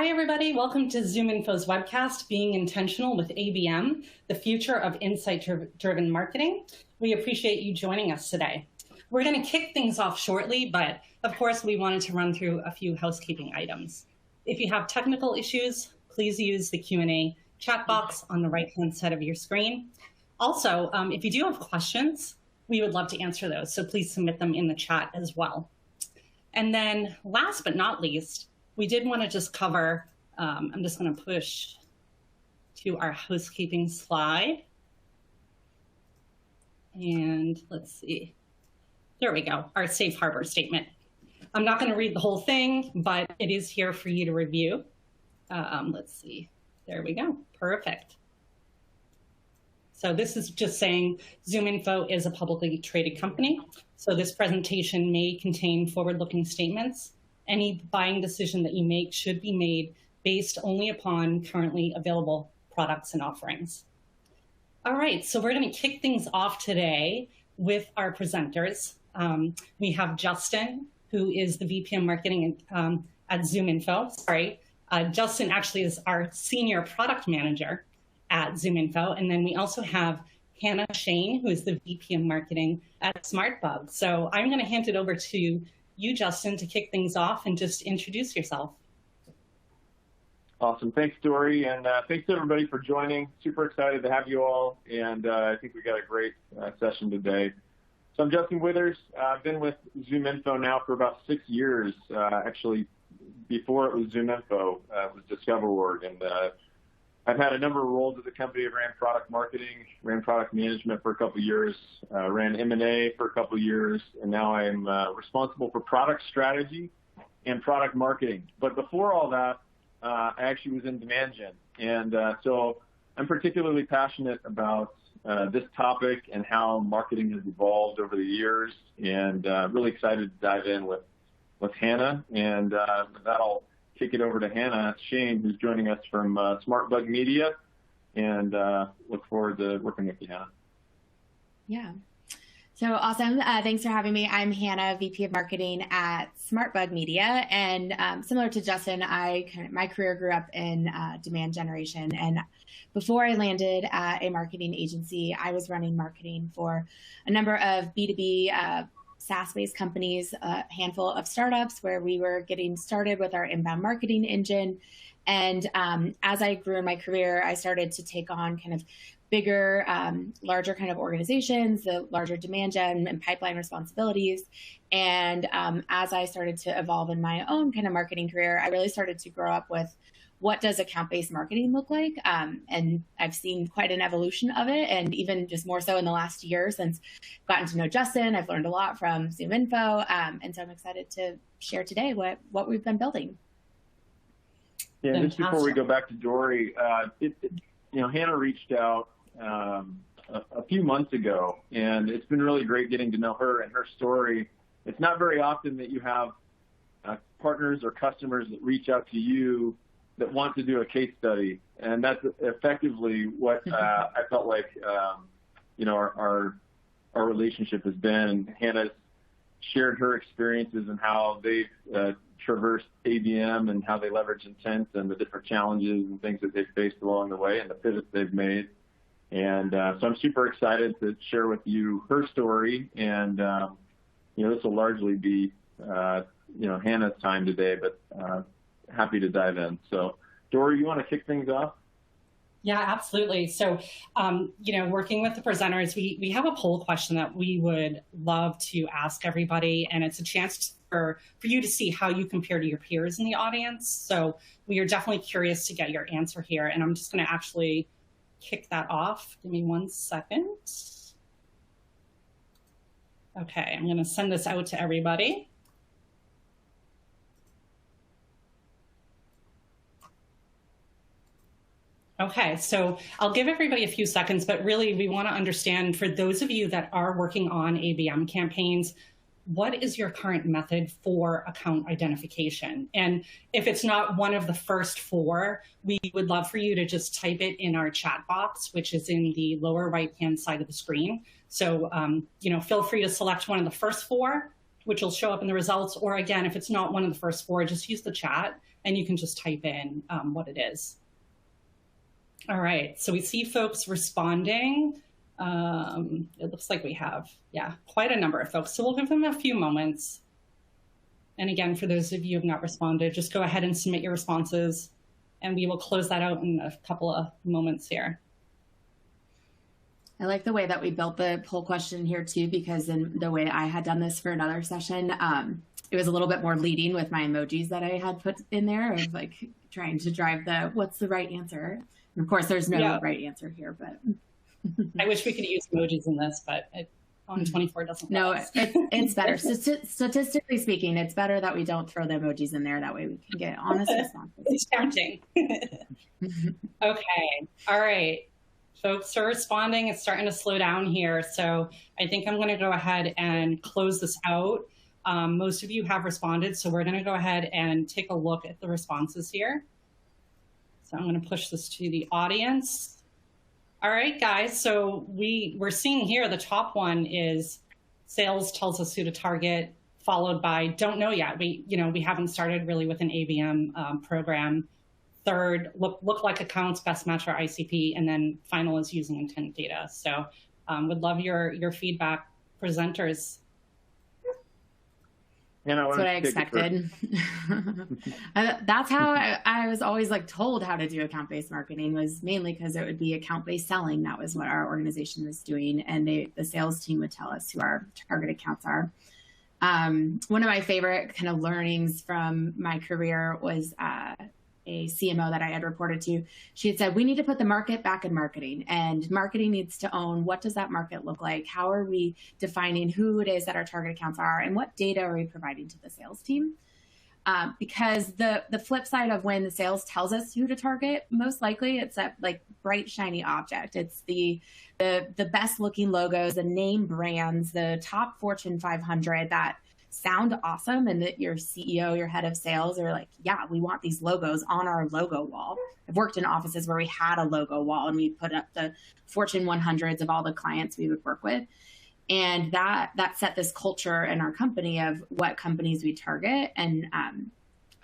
Hi, everybody. Welcome to ZoomInfo's webcast, Being Intentional with ABM, the future of insight-driven marketing. We appreciate you joining us today. We're going to kick things off shortly, but of course, we wanted to run through a few housekeeping items. If you have technical issues, please use the Q&A chat box on the right-hand side of your screen. Also, if you do have questions, we would love to answer those, so please submit them in the chat as well. And then last but not least, we did want to just cover, I'm just going to push to our housekeeping slide. And let's see. There we go, our safe harbor statement. I'm not going to read the whole thing, but it is here for you to review. Let's see. There we go. Perfect. So this is just saying ZoomInfo is a publicly traded company. So this presentation may contain forward-looking statements. Any buying decision that you make should be made based only upon currently available products and offerings. All right, so we're going to kick things off today with our presenters. We have Justin, who is the VP of Marketing at ZoomInfo. Sorry, Justin actually is our Senior Product Manager at ZoomInfo. And then we also have Hannah Shain, who is the VP of Marketing at SmartBug. So I'm going to hand it over to you, Justin, to kick things off and just introduce yourself. Awesome. Thanks, Dory. And thanks, everybody, for joining. Super excited to have you all. And I think we got a great session today. So I'm Justin Withers. I've been with ZoomInfo now for about 6 years. Actually, before it was ZoomInfo, it was DiscoverOrg. And I've had a number of roles at the company. I ran product marketing, ran product management for a couple of years, ran M&A for a couple of years, and now I'm responsible for product strategy and product marketing. But before all that, I actually was in demand gen. And so I'm particularly passionate about this topic and how marketing has evolved over the years, and really excited to dive in with Hannah. And with that, I'll kick it over to Hannah Shain, who's joining us from SmartBug Media, and look forward to working with you, Hannah. Yeah. So awesome. Thanks for having me. I'm Hannah, VP of Marketing at SmartBug Media. And similar to Justin, my career grew up in demand generation. And before I landed at a marketing agency, I was running marketing for a number of B2B SaaS-based companies, a handful of startups where we were getting started with our inbound marketing engine. And as I grew in my career, I started to take on kind of bigger, larger kind of organizations, the larger demand gen and pipeline responsibilities. And as I started to evolve in my own kind of marketing career, I really started to grow up with what does account-based marketing look like? And I've seen quite an evolution of it, and even just more so in the last year since I've gotten to know Justin. I've learned a lot from ZoomInfo, and so I'm excited to share today what we've been building. Yeah, just before we go back to Dory, Hannah reached out a few months ago, and it's been really great getting to know her and her story. It's not very often that you have partners or customers that reach out to you that want to do a case study, and that's effectively what I felt like our relationship has been. Hannah's shared her experiences and how they've traversed ABM and how they leverage intent and the different challenges and things that they've faced along the way and the pivots they've made. And so I'm super excited to share with you her story, and this will largely be Hannah's time today, but happy to dive in. So, Dory, you want to kick things off? Yeah, absolutely. So, working with the presenters, we have a poll question that we would love to ask everybody, and it's a chance for you to see how you compare to your peers in the audience. So we are definitely curious to get your answer here, and I'm just going to actually kick that off. Give me 1 second. Okay, I'm going to send this out to everybody. Okay, so I'll give everybody a few seconds, but really we want to understand, for those of you that are working on ABM campaigns, what is your current method for account identification? And if it's not one of the first 4, we would love for you to just type it in our chat box, which is in the lower right-hand side of the screen. So, feel free to select one of the first 4, which will show up in the results. Or again, if it's not one of the first 4, just use the chat and you can just type in what it is. All right, so we see folks responding. It looks like we have, quite a number of folks. So we'll give them a few moments. And again, for those of you who have not responded, just go ahead and submit your responses, and we will close that out in a couple of moments here. I like the way that we built the poll question here too, because in the way I had done this for another session, it was a little bit more leading with my emojis that I had put in there of like trying to drive the what's the right answer. And of course, there's no right answer here, but I wish we could use emojis in this, but on 24 doesn't. No, it's better. Statistically speaking, it's better that we don't throw the emojis in there. That way we can get honest responses. It's tempting. Okay. All right. Folks are responding. It's starting to slow down here. So I think I'm going to go ahead and close this out. Most of you have responded, so we're going to go ahead and take a look at the responses here. So I'm going to push this to the audience. All right, guys, so we're seeing here the top one is sales tells us who to target, followed by don't know yet. We haven't started really with an ABM program. Third, look like accounts, best match our ICP, and then final is using intent data. So would love your feedback, presenters. That's what I expected. That's how I was always like told how to do account-based marketing, was mainly because it would be account-based selling. That was what our organization was doing. And the sales team would tell us who our target accounts are. One of my favorite kind of learnings from my career was a CMO that I had reported to. She had said, we need to put the market back in marketing, and marketing needs to own what does that market look like? How are we defining who it is that our target accounts are, and what data are we providing to the sales team? Because the flip side of when the sales tells us who to target, most likely it's that like bright, shiny object. It's the best looking logos, the name brands, the top Fortune 500 that sound awesome, and that your CEO, your head of sales are like, yeah, we want these logos on our logo wall. I've worked in offices where we had a logo wall and we put up the Fortune 100s of all the clients we would work with. And that set this culture in our company of what companies we target. And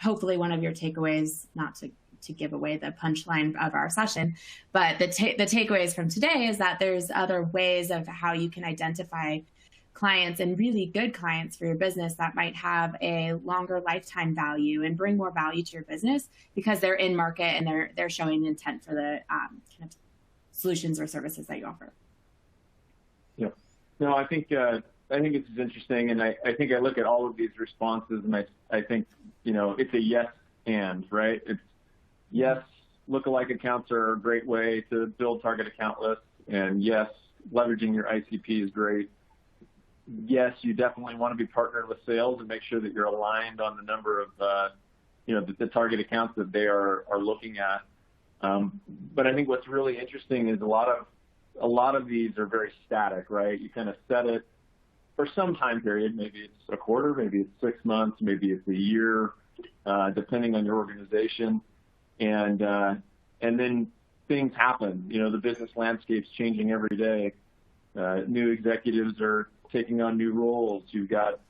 hopefully one of your takeaways, not to give away the punchline of our session, but the takeaways from today is that there's other ways of how you can identify clients and really good clients for your business that might have a longer lifetime value and bring more value to your business because they're in market and they're showing intent for the kind of solutions or services that you offer. Yeah, no, I think it's interesting, and I think I look at all of these responses and I think it's a yes and, right? It's yes, lookalike accounts are a great way to build target account lists, and yes, leveraging your ICP is great. Yes, you definitely want to be partnered with sales and make sure that you're aligned on the number of, the target accounts that they are looking at. But I think what's really interesting is a lot of these are very static, right? You kind of set it for some time period. Maybe it's a quarter, maybe it's 6 months, maybe it's a year, depending on your organization. And then things happen. The business landscape's changing every day. New executives are taking on new roles. You've got,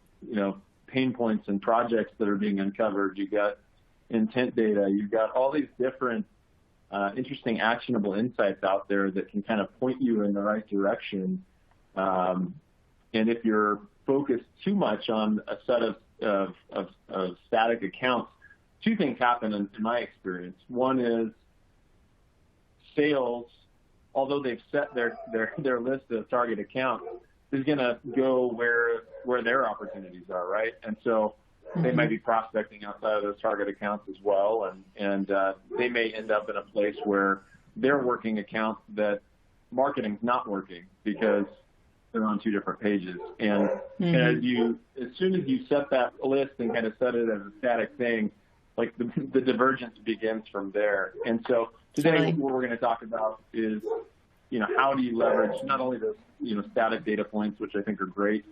pain points and projects that are being uncovered. You've got intent data. You've got all these different interesting actionable insights out there that can kind of point you in the right direction. And if you're focused too much on a set of static accounts, two things happen in my experience. One is sales, although they've set their list of target accounts, is going to go where their opportunities are, right? And so they might be prospecting outside of those target accounts as well, and they may end up in a place where they're working accounts that marketing's not working because they're on two different pages. And as soon as you set that list and kind of set it as a static thing, like the divergence begins from there. And so today what we're going to talk about is, how do you leverage not only those, static data points, which I think are great,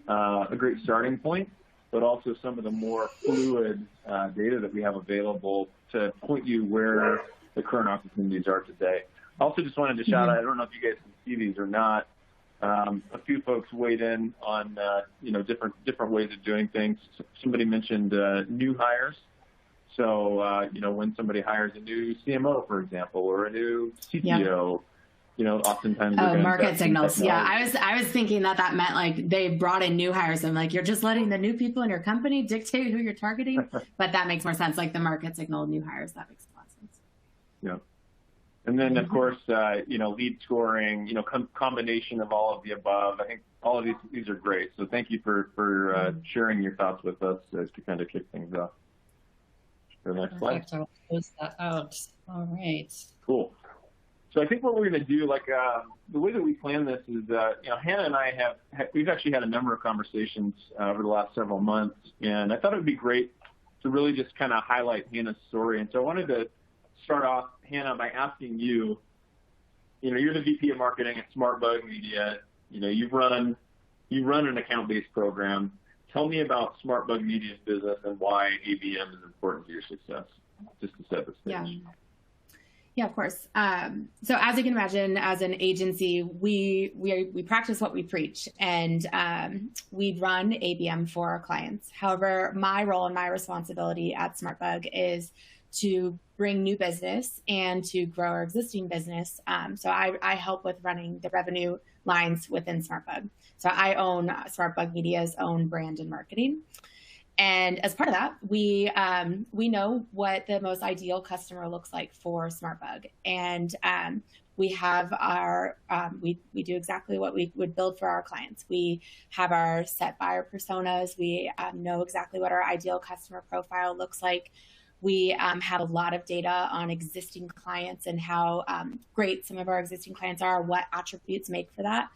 a great starting point, but also some of the more fluid data that we have available to point you where the current opportunities are today. I also just wanted to shout out, I don't know if you guys can see these or not, a few folks weighed in on, different ways of doing things. Somebody mentioned new hires. So, when somebody hires a new CMO, for example, or a new CTO, oftentimes they're going to market signals. Yeah, technology. I was thinking that meant like they brought in new hires. I'm like, you're just letting the new people in your company dictate who you're targeting. But that makes more sense. Like the market signal, new hires, that makes a lot of sense. Yeah. And then, of course, lead scoring, combination of all of the above. I think all of these are great. So thank you for sharing your thoughts with us as to kind of kick things off. The next slide. I'll close that out. All right. Cool. So I think what we're going to do, the way that we plan this is, Hannah and I we've actually had a number of conversations over the last several months, and I thought it would be great to really just kind of highlight Hannah's story. And so I wanted to start off, Hannah, by asking you, you're the VP of Marketing at SmartBug Media. You run an account-based program. Tell me about SmartBug Media's business and why ABM is important to your success, just to set the stage. Yeah, of course. So as you can imagine, as an agency, we practice what we preach, and we run ABM for our clients. However, my role and my responsibility at SmartBug is to bring new business and to grow our existing business. So I help with running the revenue lines within SmartBug. So I own SmartBug Media's own brand and marketing. And as part of that, we know what the most ideal customer looks like for SmartBug. And we have we do exactly what we would build for our clients. We have our set buyer personas. We know exactly what our ideal customer profile looks like. We have a lot of data on existing clients and how great some of our existing clients are, what attributes make for that.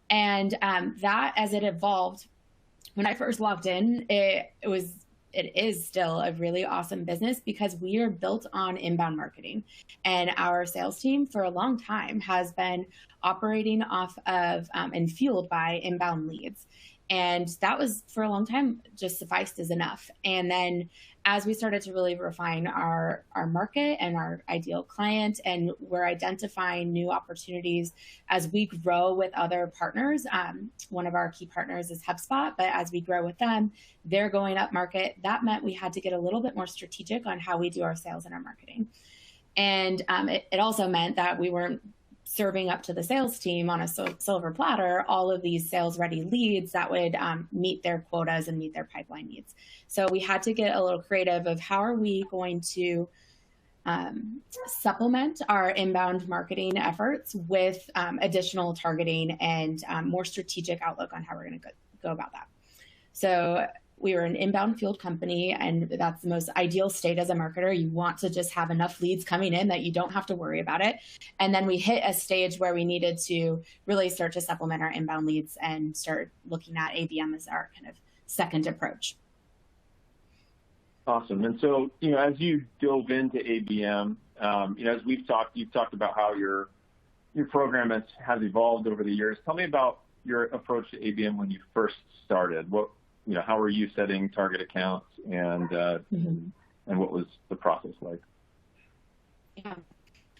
And that, as it evolved, when I first walked in, it is still a really awesome business because we are built on inbound marketing. And our sales team for a long time has been operating off of and fueled by inbound leads. And that was, for a long time, just sufficed as enough. And then as we started to really refine our market and our ideal client, and we're identifying new opportunities as we grow with other partners. One of our key partners is HubSpot, but as we grow with them, they're going up market. That meant we had to get a little bit more strategic on how we do our sales and our marketing. And it also meant that we weren't serving up to the sales team on a silver platter all of these sales-ready leads that would meet their quotas and meet their pipeline needs. So we had to get a little creative of how are we going to supplement our inbound marketing efforts with additional targeting and more strategic outlook on how we're going to go about that. So we were an inbound fueled company, and that's the most ideal state as a marketer. You want to just have enough leads coming in that you don't have to worry about it. And then we hit a stage where we needed to really start to supplement our inbound leads and start looking at ABM as our kind of second approach. Awesome. And so, as you dove into ABM, as you've talked about how your program has evolved over the years. Tell me about your approach to ABM when you first started. How were you setting target accounts, and what was the process like? Yeah.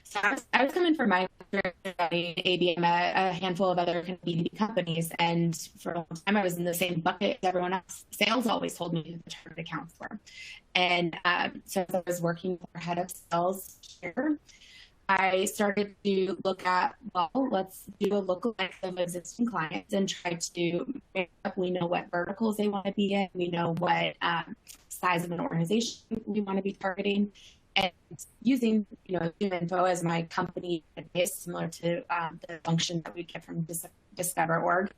So I was coming from my ABM, a handful of other B2B companies, and for a long time I was in the same bucket as everyone else. Sales always told me who the target accounts were. And so as I was working with our head of sales here, I started to look at, let's do a lookalike of existing clients and try to make up. We know what verticals they want to be in. We know what size of an organization we want to be targeting. And using, ZoomInfo as my company base, similar to the function that we get from Discover.org,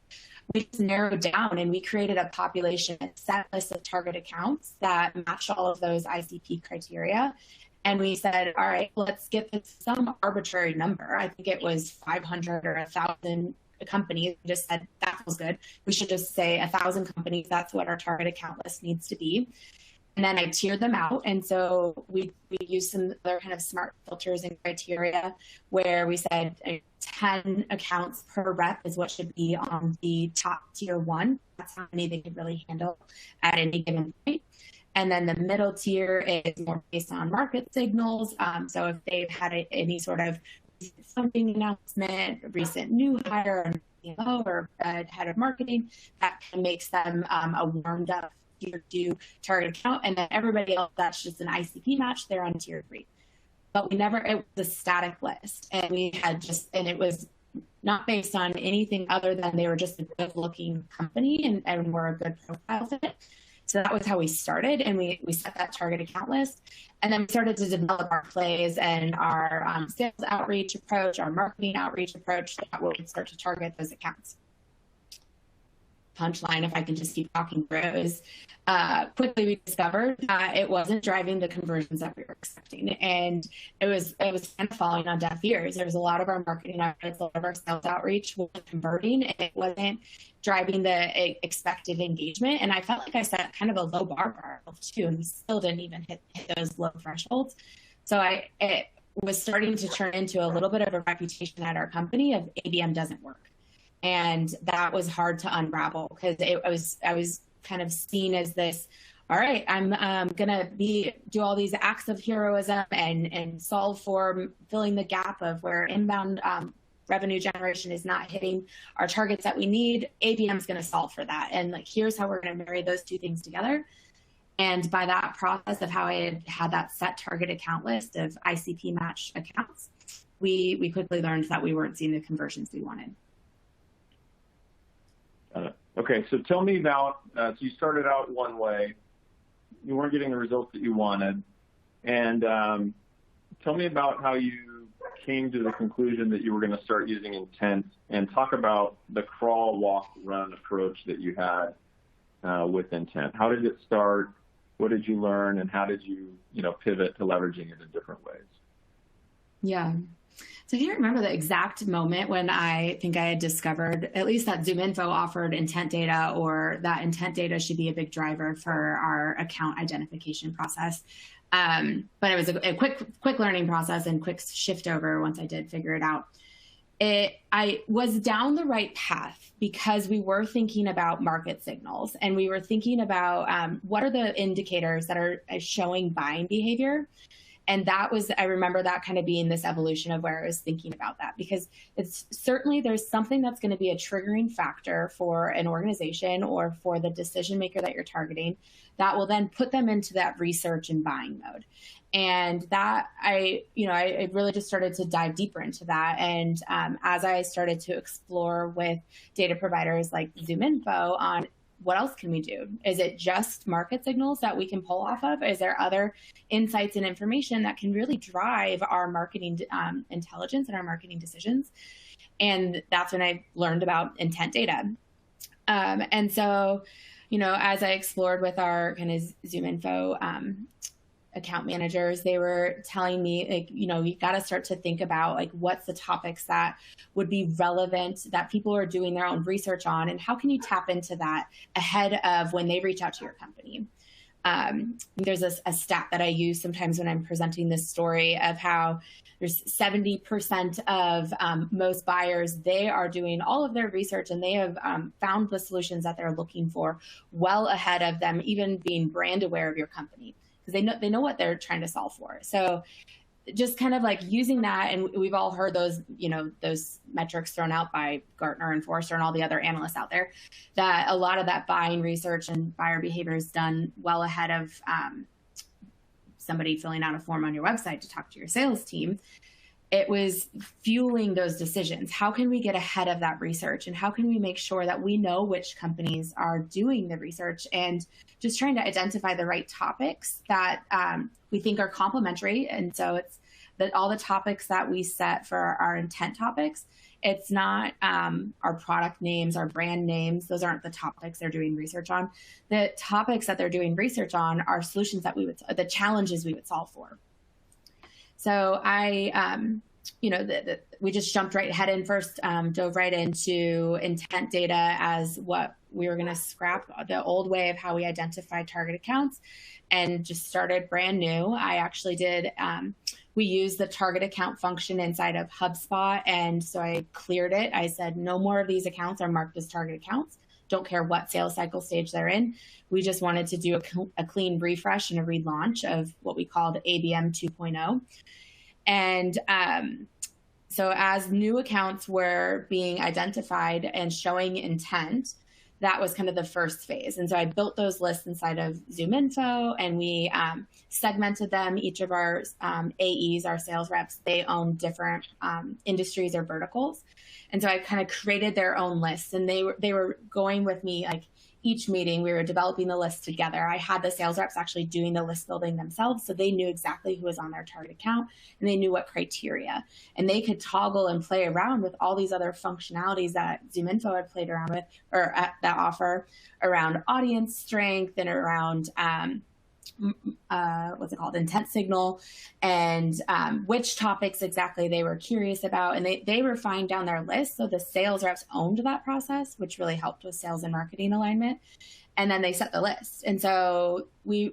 we just narrowed down and we created a population, a set list of target accounts that match all of those ICP criteria. And we said, all right, let's get some arbitrary number. I think it was 500 or 1,000 companies. We just said, that feels good. We should just say 1,000 companies. That's what our target account list needs to be. And then I tiered them out. And so we used some other kind of smart filters and criteria where we said 10 accounts per rep is what should be on the top tier 1. That's how many they could really handle at any given point. And then the middle tier is more based on market signals. So if they've had any sort of funding announcement, recent new hire, or head of marketing, that kind of makes them a warmed up tier 2 target account, and then everybody else, that's just an ICP match, they're on tier 3. But it was a static list, and it was not based on anything other than they were just a good looking company and were a good profile fit. So that was how we started, and we set that target account list. And then we started to develop our plays and our sales outreach approach, our marketing outreach approach that would start to target those accounts. Punchline, if I can just keep talking through, is quickly we discovered that it wasn't driving the conversions that we were expecting, and it was kind of falling on deaf ears. There was a lot of our marketing efforts, a lot of our sales outreach wasn't converting, and it wasn't driving the expected engagement. And I felt like I set kind of a low bar for ourselves too, and we still didn't even hit those low thresholds. So it was starting to turn into a little bit of a reputation at our company of ABM doesn't work. And that was hard to unravel because I was kind of seen as this, all right, I'm gonna do all these acts of heroism and solve for filling the gap of where inbound revenue generation is not hitting our targets that we need. ABM is gonna solve for that, and like here's how we're gonna marry those two things together. And by that process of how I had that set target account list of ICP match accounts, we quickly learned that we weren't seeing the conversions we wanted. Okay, so tell me about, so you started out one way, you weren't getting the results that you wanted, and tell me about how you came to the conclusion that you were going to start using intent, and talk about the crawl, walk, run approach that you had with intent. How did it start? What did you learn, and how did you pivot to leveraging it in different ways? Yeah. So I can't remember the exact moment when I think I had discovered at least that ZoomInfo offered intent data, or that intent data should be a big driver for our account identification process. But it was a quick learning process and quick shift over once I did figure it out. I was down the right path because we were thinking about market signals, and we were thinking about what are the indicators that are showing buying behavior. And I remember that kind of being this evolution of where I was thinking about that, because it's certainly there's something that's going to be a triggering factor for an organization or for the decision maker that you're targeting that will then put them into that research and buying mode. And that I really just started to dive deeper into that. And as I started to explore with data providers like ZoomInfo on what else can we do? Is it just market signals that we can pull off of? Is there other insights and information that can really drive our marketing intelligence and our marketing decisions? And that's when I learned about intent data. And so, as I explored with our kind of ZoomInfo account managers, they were telling me, we got to start to think about what's the topics that would be relevant that people are doing their own research on, and how can you tap into that ahead of when they reach out to your company. There's a stat that I use sometimes when I'm presenting this story of how there's 70% of most buyers, they are doing all of their research and they have found the solutions that they're looking for well ahead of them even being brand aware of your company, because they know what they're trying to solve for. So just kind of using that, and we've all heard those, those metrics thrown out by Gartner and Forrester and all the other analysts out there, that a lot of that buying research and buyer behavior is done well ahead of somebody filling out a form on your website to talk to your sales team. It was fueling those decisions. How can we get ahead of that research, and how can we make sure that we know which companies are doing the research, and just trying to identify the right topics that we think are complementary. And so it's that all the topics that we set for our intent topics, it's not our product names, our brand names. Those aren't the topics they're doing research on. The topics that they're doing research on are solutions that the challenges we would solve for. So we just jumped right head in first, dove right into intent data as what we were going to scrap the old way of how we identify target accounts, and just started brand new. I actually did, we used the target account function inside of HubSpot. And so I cleared it. I said, no more of these accounts are marked as target accounts. Don't care what sales cycle stage they're in. We just wanted to do a clean refresh and a relaunch of what we called ABM 2.0. And so as new accounts were being identified and showing intent, that was kind of the first phase. And so I built those lists inside of ZoomInfo, and we segmented them. Each of our AEs, our sales reps, they own different industries or verticals. And so I kind of created their own lists, and they were going with me, like each meeting we were developing the list together. I had the sales reps actually doing the list building themselves, so they knew exactly who was on their target account, and they knew what criteria, and they could toggle and play around with all these other functionalities that ZoomInfo had played around with, or that offer around audience strength and around what's it called, intent signal, and which topics exactly they were curious about. And they refined down their list. So the sales reps owned that process, which really helped with sales and marketing alignment. And then they set the list. And so we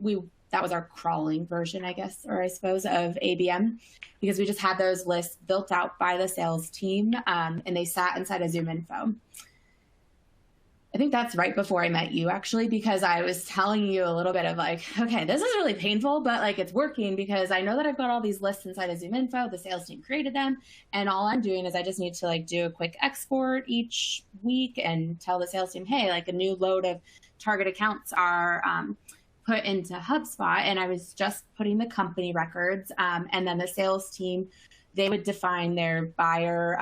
that was our crawling version, I guess, or I suppose, of ABM, because we just had those lists built out by the sales team, and they sat inside of ZoomInfo. I think that's right before I met you, actually, because I was telling you a little bit of like, okay, this is really painful, but like it's working because I know that I've got all these lists inside of ZoomInfo. The sales team created them, and all I'm doing is I just need to like do a quick export each week and tell the sales team, hey, like a new load of target accounts are put into HubSpot, and I was just putting the company records, and then the sales team, they would define their buyer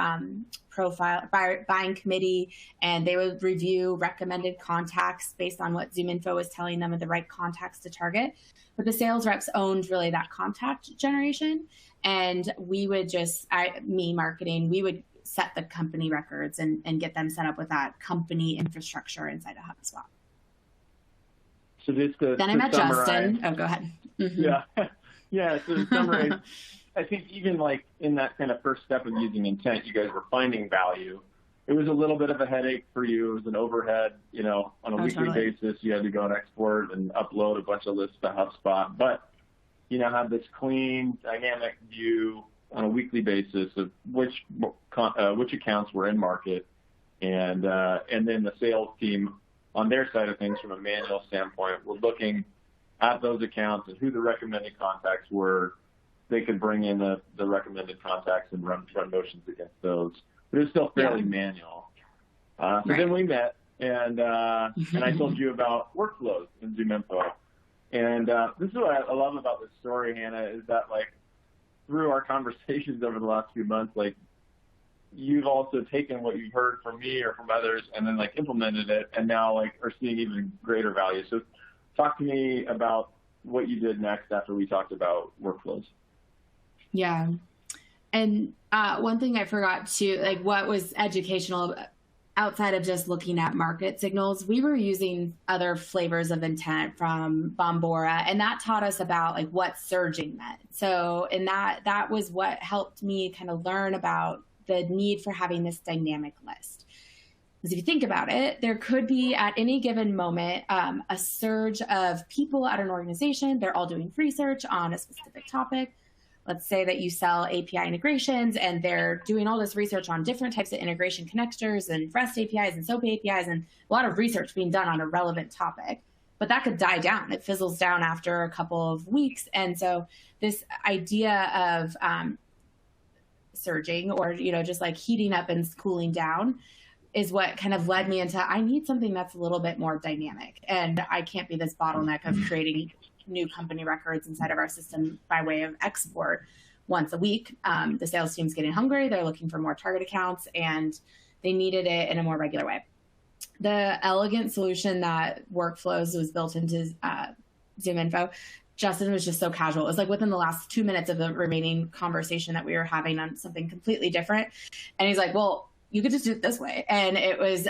profile, buying committee, and they would review recommended contacts based on what ZoomInfo was telling them of the right contacts to target. But the sales reps owned really that contact generation, and we would just, marketing, we would set the company records and get them set up with that company infrastructure inside of HubSpot. So just then I met Justin. Oh, go ahead. Mm-hmm. Yeah. So to summarize, I think even like in that kind of first step of using intent, you guys were finding value. It was a little bit of a headache for you. It was an overhead, on a weekly basis. You had to go and export and upload a bunch of lists to HubSpot. But, had this clean, dynamic view on a weekly basis of which accounts were in market, and then the sales team on their side of things from a manual standpoint were looking at those accounts and who the recommended contacts were. They could bring in the recommended contacts and run motions against those. But it's still fairly manual. Then we met, and I told you about workflows in ZoomInfo. And this is what I love about this story, Hannah, is that like through our conversations over the last few months, like you've also taken what you've heard from me or from others and then like implemented it, and now like are seeing even greater value. So talk to me about what you did next after we talked about workflows. Yeah. And one thing I forgot to, like, what was educational outside of just looking at market signals, we were using other flavors of intent from Bombora, and that taught us about like what surging meant. So, and that was what helped me kind of learn about the need for having this dynamic list. Because if you think about it, there could be at any given moment a surge of people at an organization. They're all doing research on a specific topic. Let's say that you sell API integrations and they're doing all this research on different types of integration connectors and REST APIs and SOAP APIs and a lot of research being done on a relevant topic. But that could die down. It fizzles down after a couple of weeks. And so this idea of surging or, just like heating up and cooling down is what kind of led me into, I need something that's a little bit more dynamic. And I can't be this bottleneck of creating new company records inside of our system by way of export once a week. The sales team's getting hungry. They're looking for more target accounts, and they needed it in a more regular way. The elegant solution that workflows was built into ZoomInfo, Justin was just so casual. It was like within the last 2 minutes of the remaining conversation that we were having on something completely different. And he's like, well, you could just do it this way. And it was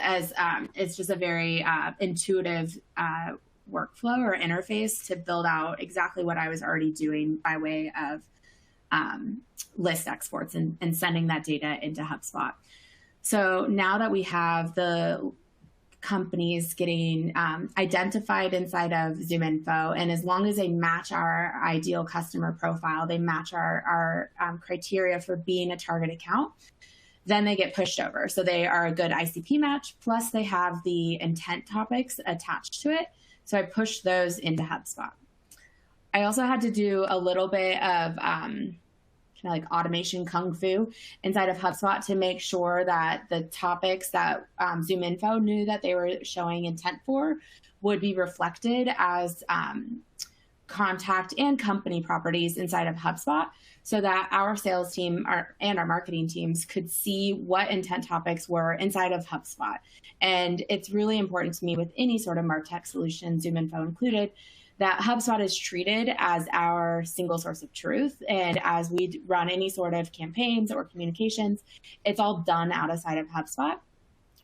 it's just a very intuitive workflow or interface to build out exactly what I was already doing by way of list exports and sending that data into HubSpot. So now that we have the companies getting identified inside of ZoomInfo, and as long as they match our ideal customer profile, they match our criteria for being a target account, then they get pushed over. So they are a good ICP match, plus they have the intent topics attached to it. So I pushed those into HubSpot. I also had to do a little bit of kind of like automation kung fu inside of HubSpot to make sure that the topics that ZoomInfo knew that they were showing intent for would be reflected as contact and company properties inside of HubSpot, so that our sales team and our marketing teams could see what intent topics were inside of HubSpot. And it's really important to me with any sort of MarTech solution, ZoomInfo included, that HubSpot is treated as our single source of truth. And as we run any sort of campaigns or communications, it's all done outside of HubSpot.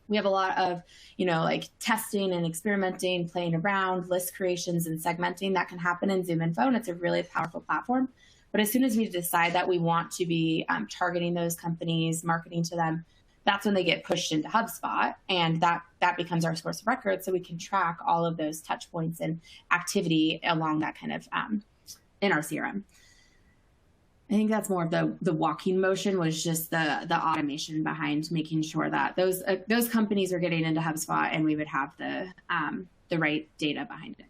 We have a lot of, like testing and experimenting, playing around, list creations and segmenting that can happen in ZoomInfo, and it's a really powerful platform. But as soon as we decide that we want to be targeting those companies, marketing to them, that's when they get pushed into HubSpot, and that becomes our source of record, so we can track all of those touch points and activity along that kind of in our CRM. I think that's more of the walking motion, was just the automation behind making sure that those companies are getting into HubSpot, and we would have the right data behind it.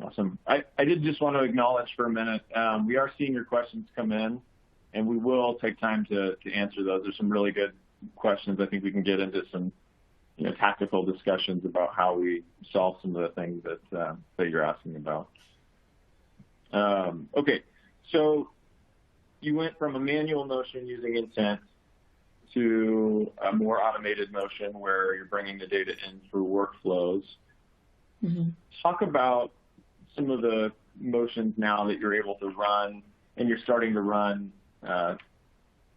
Awesome. I did just want to acknowledge for a minute, we are seeing your questions come in, and we will take time to answer those. There's some really good questions. I think we can get into some tactical discussions about how we solve some of the things that you're asking about. Okay. So you went from a manual motion using intent to a more automated motion where you're bringing the data in through workflows. Mm-hmm. Talk about some of the motions now that you're able to run, and you're starting to run, to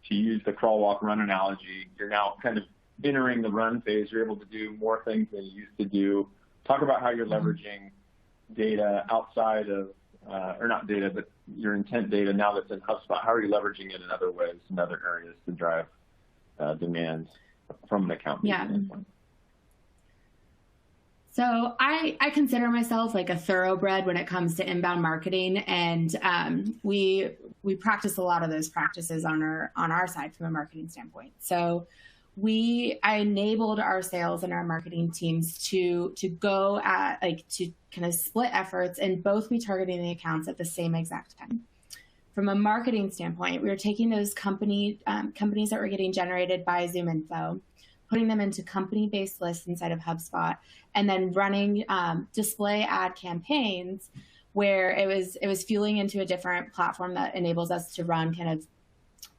use the crawl, walk, run analogy. You're now kind of entering the run phase. You're able to do more things than you used to do. Talk about how you're leveraging data outside of, or not data, but your intent data now that's in HubSpot. How are you leveraging it in other ways, in other areas to drive demand from an account standpoint? So I consider myself like a thoroughbred when it comes to inbound marketing, and we practice a lot of those practices on our side from a marketing standpoint. So I enabled our sales and our marketing teams to go at to kind of split efforts and both be targeting the accounts at the same exact time. From a marketing standpoint, we were taking those companies that were getting generated by ZoomInfo, putting them into company-based lists inside of HubSpot, and then running display ad campaigns where it was fueling into a different platform that enables us to run kind of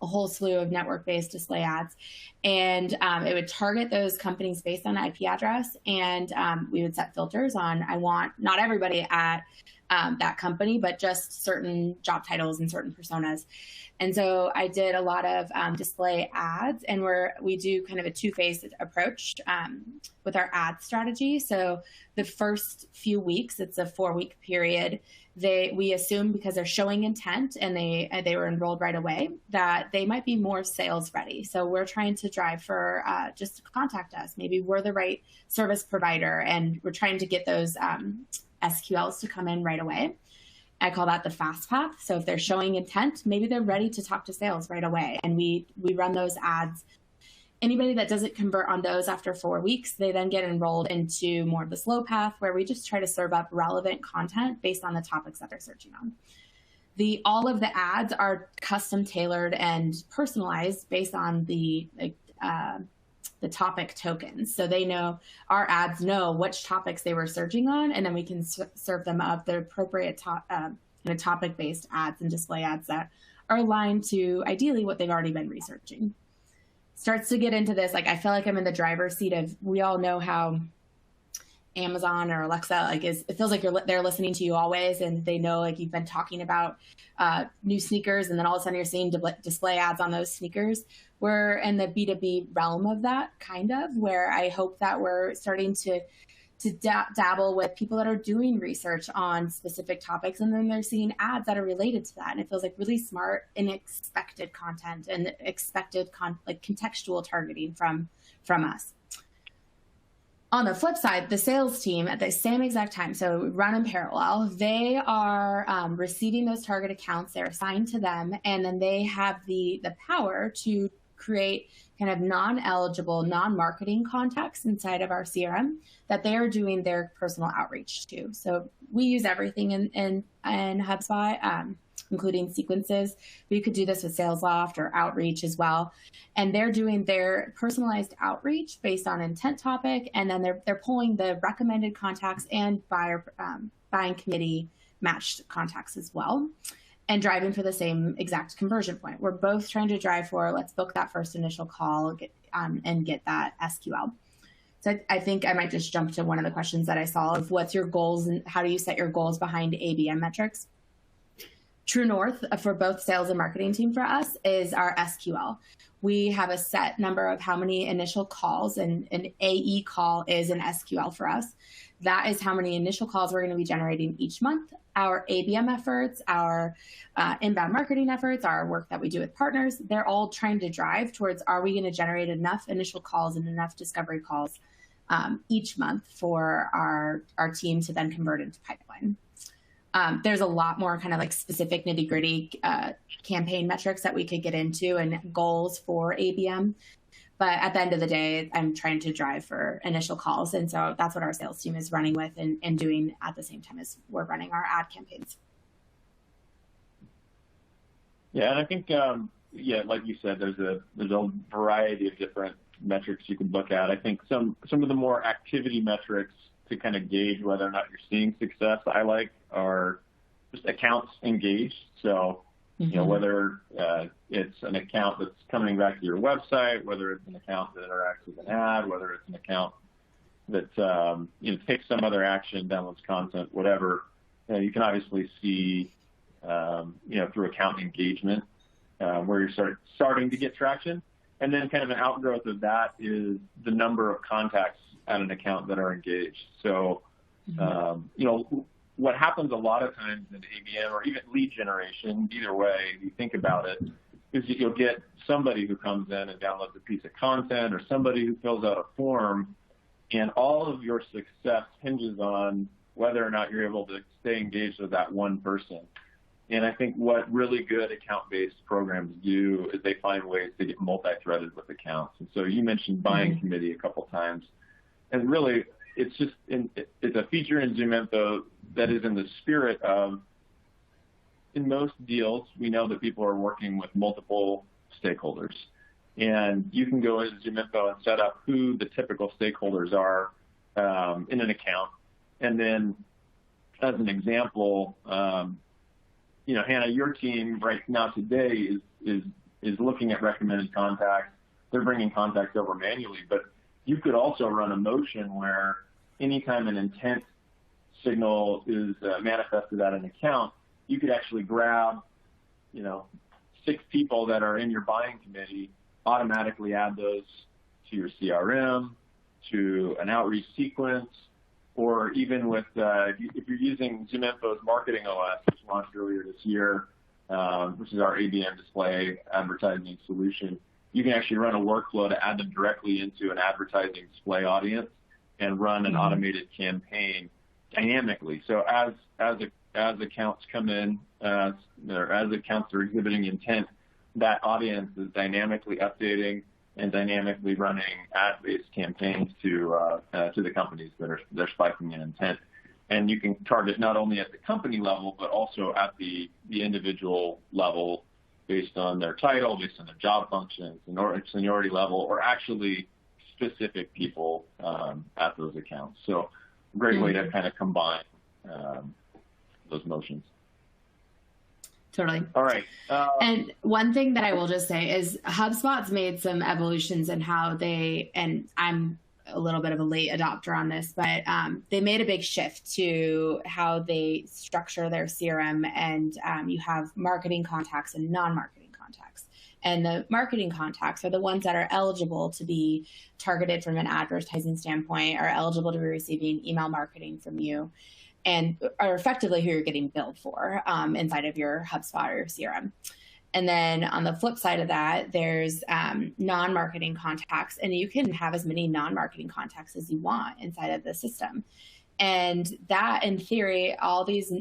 a whole slew of network-based display ads. And it would target those companies based on IP address, and we would set filters on, I want not everybody at that company, but just certain job titles and certain personas. And so I did a lot of display ads, and we do kind of a two-phase approach with our ad strategy. So the first few weeks, it's a 4-week period, we assume because they're showing intent and they were enrolled right away that they might be more sales ready. So we're trying to drive for just to contact us. Maybe we're the right service provider, and we're trying to get those SQLs to come in right away. I call that the fast path. So if they're showing intent, maybe they're ready to talk to sales right away. And we run those ads. Anybody that doesn't convert on those after 4 weeks, they then get enrolled into more of the slow path, where we just try to serve up relevant content based on the topics that they're searching on. All of the ads are custom tailored and personalized based on the topic tokens. So our ads know which topics they were searching on, and then we can serve them up the appropriate topic-based ads and display ads that are aligned to ideally what they've already been researching. Starts to get into this, I feel like I'm in the driver's seat of, we all know how Amazon or Alexa, it feels like they're listening to you always, and they know you've been talking about new sneakers, and then all of a sudden you're seeing display ads on those sneakers. We're in the B2B realm of that, kind of, where I hope that we're starting to dabble with people that are doing research on specific topics, and then they're seeing ads that are related to that. And it feels like really smart and expected content and expected contextual targeting from us. On the flip side, the sales team at the same exact time, so run in parallel, they are receiving those target accounts, they're assigned to them, and then they have the power to create kind of non-eligible, non-marketing contacts inside of our CRM that they are doing their personal outreach to. So we use everything in HubSpot, including sequences. But you could do this with SalesLoft or Outreach as well. And they're doing their personalized outreach based on intent topic, and then they're pulling the recommended contacts and buying committee matched contacts as well, and driving for the same exact conversion point. We're both trying to drive for, let's book that first initial call and get that SQL. So I think I might just jump to one of the questions that I saw of what's your goals and how do you set your goals behind ABM metrics? Truenorth for both sales and marketing team for us is our SQL. We have a set number of how many initial calls, and an AE call is an SQL for us. That is how many initial calls we're going to be generating each month. Our ABM efforts, our inbound marketing efforts, our work that we do with partners, they're all trying to drive towards, are we going to generate enough initial calls and enough discovery calls each month for our team to then convert into pipeline. There's a lot more kind of like specific nitty gritty campaign metrics that we could get into and goals for ABM. But at the end of the day, I'm trying to drive for initial calls. And so that's what our sales team is running with and doing at the same time as we're running our ad campaigns. Yeah, and I think, like you said, there's a variety of different metrics you can look at. I think some of the more activity metrics to kind of gauge whether or not you're seeing success I like are just accounts engaged. So, you know, whether it's an account that's coming back to your website, whether it's an account that interacts with an ad, whether it's an account that takes some other action, downloads content, whatever. You can obviously see, through account engagement where you're starting to get traction. And then kind of an outgrowth of that is the number of contacts at an account that are engaged. So, what happens a lot of times in ABM or even lead generation, either way you think about it, is that you'll get somebody who comes in and downloads a piece of content or somebody who fills out a form, and all of your success hinges on whether or not you're able to stay engaged with that one person. And I think what really good account-based programs do is they find ways to get multi-threaded with accounts. And so you mentioned buying committee a couple times. And really, it's a feature in ZoomInfo that is in the spirit of, in most deals, we know that people are working with multiple stakeholders. And you can go into ZoomInfo and set up who the typical stakeholders are in an account. And then, as an example, Hannah, your team right now today is looking at recommended contacts. They're bringing contacts over manually, but you could also run a motion where anytime an intent signal is manifested at an account, you could actually grab, 6 people that are in your buying committee, automatically add those to your CRM, to an outreach sequence, or even with, if you're using ZoomInfo's Marketing OS, which launched earlier this year, which is our ABM display advertising solution, you can actually run a workflow to add them directly into an advertising display audience and run an automated campaign dynamically. So as accounts come in, or as accounts are exhibiting intent, that audience is dynamically updating and dynamically running ad-based campaigns to the companies that are spiking in intent. And you can target not only at the company level, but also at the individual level based on their title, based on their job functions, seniority level, or actually specific people at those accounts. So great way to kind of combine those motions. Totally. All right. And one thing that I will just say is HubSpot's made some evolutions in how and I'm a little bit of a late adopter on this, but they made a big shift to how they structure their CRM, and you have marketing contacts and non-marketing contacts. And the marketing contacts are the ones that are eligible to be targeted from an advertising standpoint, are eligible to be receiving email marketing from you, and are effectively who you're getting billed for inside of your HubSpot or your CRM. And then on the flip side of that, there's non-marketing contacts, and you can have as many non-marketing contacts as you want inside of the system. And that, in theory, all these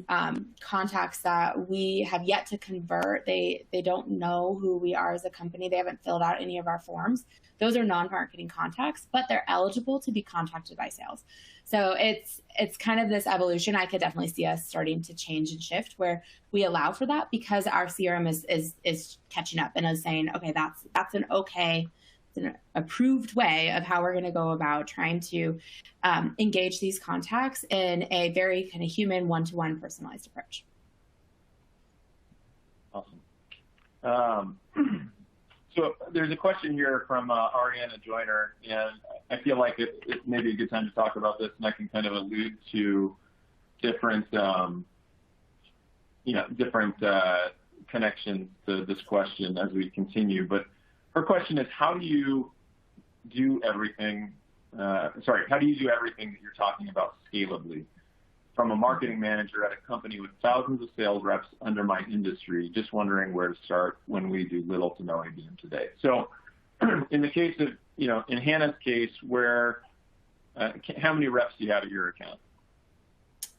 contacts that we have yet to convert, they don't know who we are as a company. They haven't filled out any of our forms. Those are non-marketing contacts, but they're eligible to be contacted by sales. So it's kind of this evolution. I could definitely see us starting to change and shift where we allow for that, because our CRM is catching up and is saying, okay, that's an okay, it's an approved way of how we're going to go about trying to engage these contacts in a very kind of human, one-to-one personalized approach. Awesome. So there's a question here from Ariana Joyner, and I feel like it may be a good time to talk about this, and I can kind of allude to different, different connections to this question as we continue. But her question is, how do you do everything? How do you do everything that you're talking about scalably? From a marketing manager at a company with thousands of sales reps under my industry, just wondering where to start when we do little to no ABM today. So in the case of, in Hannah's case, where, how many reps do you have at your account?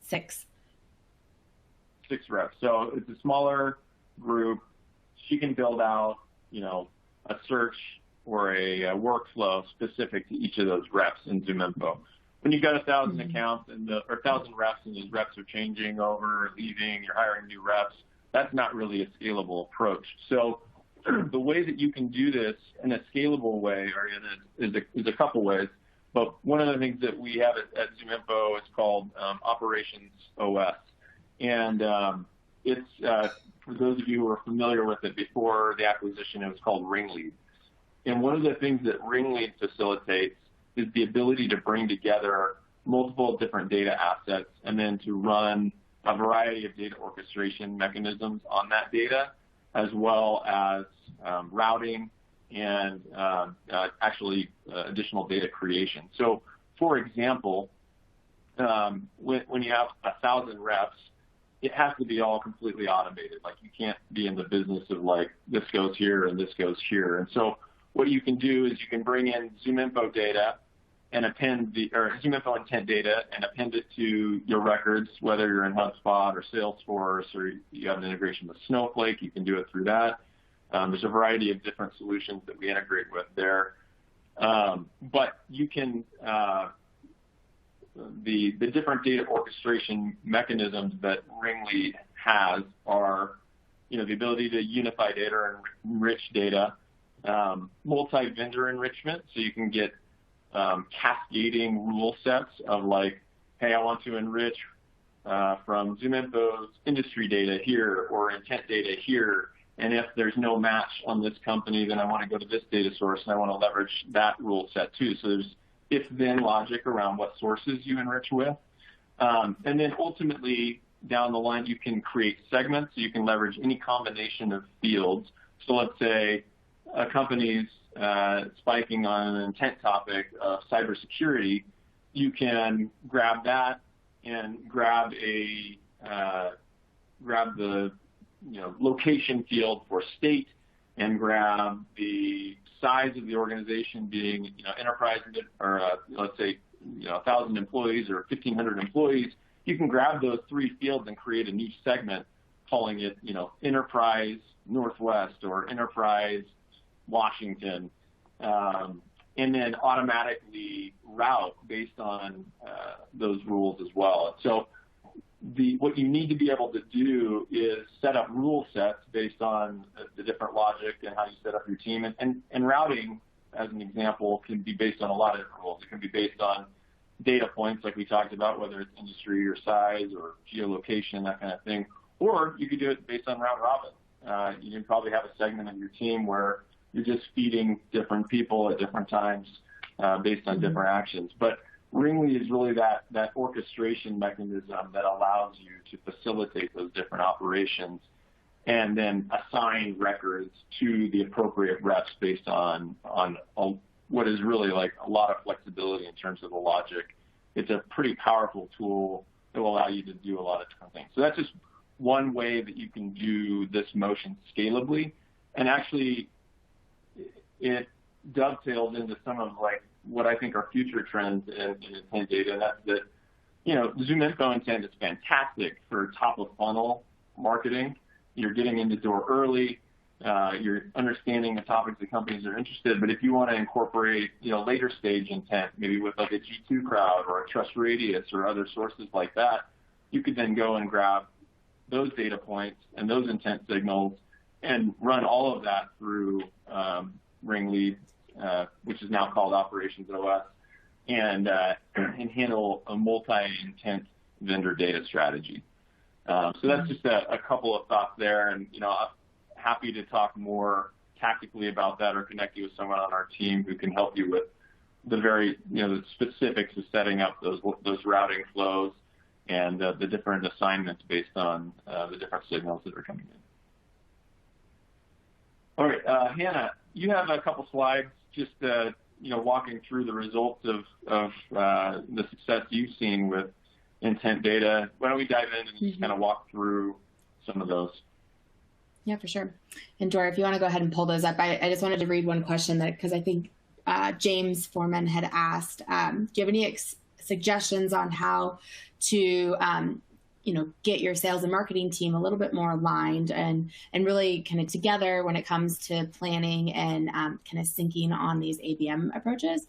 6. 6 reps. So it's a smaller group. She can build out, a search or a workflow specific to each of those reps in ZoomInfo. When you've got 1,000 accounts or 1,000 reps, and those reps are changing over, leaving, you're hiring new reps, that's not really a scalable approach. So the way that you can do this in a scalable way, is a couple ways. But one of the things that we have at ZoomInfo is called Operations OS. And it's, for those of you who are familiar with it, before the acquisition, it was called Ringlead. And one of the things that Ringlead facilitates is the ability to bring together multiple different data assets and then to run a variety of data orchestration mechanisms on that data, as well as routing and additional data creation. So, for example, when you have 1,000 reps, it has to be all completely automated. Like, you can't be in the business of this goes here and this goes here. And so what you can do is you can bring in ZoomInfo data and append ZoomInfo intent data and append it to your records, whether you're in HubSpot or Salesforce or you have an integration with Snowflake, you can do it through that. There's a variety of different solutions that we integrate with there. But you can, the different data orchestration mechanisms that Ringlead has are, the ability to unify data and enrich data, multi-vendor enrichment, so you can get cascading rule sets of hey, I want to enrich from ZoomInfo's industry data here or intent data here, and if there's no match on this company, then I want to go to this data source and I want to leverage that rule set too. So there's if-then logic around what sources you enrich with. And then ultimately, down the line, you can create segments, so you can leverage any combination of fields. So let's say a company's spiking on an intent topic of cybersecurity, you can grab that and grab the location field for state and grab the size of the organization being enterprise or let's say 1,000 employees or 1,500 employees. You can grab those 3 fields and create a new segment, calling it Enterprise Northwest or Enterprise Washington, and then automatically route based on those rules as well. So what you need to be able to do is set up rule sets based on the different logic and how you set up your team. And routing, as an example, can be based on a lot of different rules. It can be based on data points like we talked about, whether it's industry or size or geolocation, that kind of thing. Or you could do it based on round robin. You can probably have a segment of your team where you're just feeding different people at different times based on different actions. But Ringlead is really that orchestration mechanism that allows you to facilitate those different operations and then assign records to the appropriate reps based on what is really a lot of flexibility in terms of the logic. It's a pretty powerful tool that will allow you to do a lot of different things. So that's just one way that you can do this motion scalably. And actually, it dovetails into some of what I think are future trends in intent data, and that's that ZoomInfo intent is fantastic for top of funnel marketing. You're getting in the door early. You're understanding the topics the companies are interested. But if you want to incorporate, later stage intent, maybe with like a G2 crowd or a trust radius or other sources like that, you could then go and grab those data points and those intent signals and run all of that through Ringlead, which is now called Operations OS, and handle a multi-intent vendor data strategy. So that's just a couple of thoughts there, and I'm happy to talk more tactically about that or connect you with someone on our team who can help you with the very the specifics of setting up those routing flows and the different assignments based on the different signals that are coming in. All right, Hannah, you have a couple slides just walking through the results of the success you've seen with intent data. Why don't we dive in and just kind of walk through some of those? Yeah, for sure. And Dora, if you want to go ahead and pull those up, I just wanted to read one question because I think James Foreman had asked, do you have any suggestions on how to get your sales and marketing team a little bit more aligned and really kind of together when it comes to planning and kind of syncing on these ABM approaches?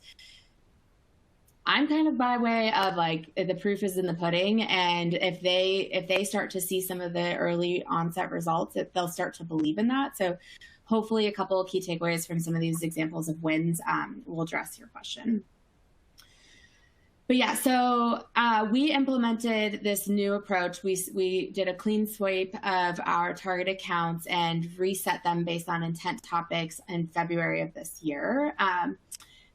I'm kind of by way of like the proof is in the pudding, and if they start to see some of the early onset results, they'll start to believe in that. So hopefully a couple of key takeaways from some of these examples of wins will address your question. But yeah, so we implemented this new approach. We did a clean sweep of our target accounts and reset them based on intent topics in February of this year.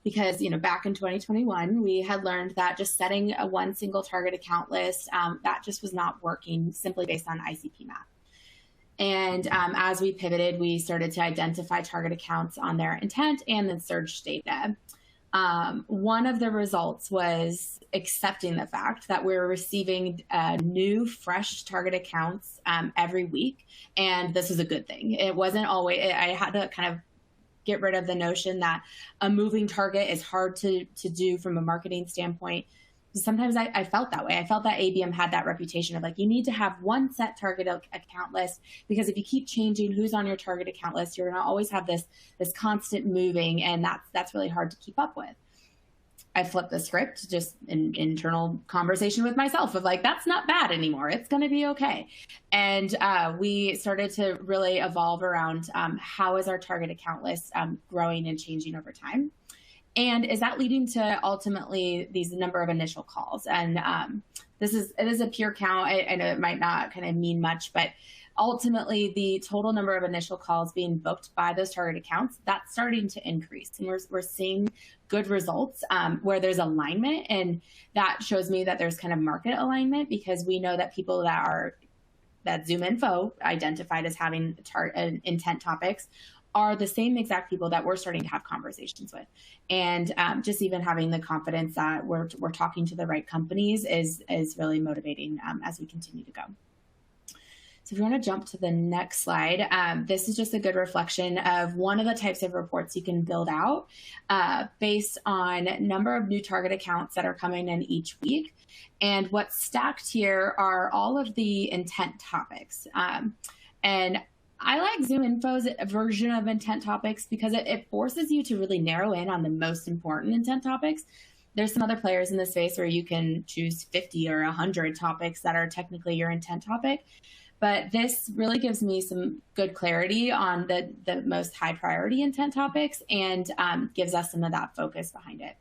Because, back in 2021, we had learned that just setting one single target account list, that just was not working simply based on ICP map. And as we pivoted, we started to identify target accounts on their intent and then search data. One of the results was accepting the fact that we're receiving new, fresh target accounts every week. And this was a good thing. It wasn't always, I had to kind of get rid of the notion that a moving target is hard to do from a marketing standpoint. Sometimes I felt that way. I felt that ABM had that reputation of like, you need to have one set target account list, because if you keep changing who's on your target account list, you're going to always have this constant moving, and that's really hard to keep up with. I flipped the script, just an internal conversation with myself of like, that's not bad anymore. It's going to be okay. And we started to really evolve around how is our target account list growing and changing over time. And is that leading to ultimately these number of initial calls? And it is a pure count. I know it might not kind of mean much, but ultimately the total number of initial calls being booked by those target accounts, that's starting to increase. And we're seeing good results where there's alignment. And that shows me that there's kind of market alignment, because we know that people that ZoomInfo identified as having intent topics are the same exact people that we're starting to have conversations with. And just even having the confidence that we're talking to the right companies is really motivating as we continue to go. So if you want to jump to the next slide, this is just a good reflection of one of the types of reports you can build out based on number of new target accounts that are coming in each week. And what's stacked here are all of the intent topics. And I like ZoomInfo's version of intent topics because it forces you to really narrow in on the most important intent topics. There's some other players in the space where you can choose 50 or 100 topics that are technically your intent topic. But this really gives me some good clarity on the most high priority intent topics and gives us some of that focus behind it.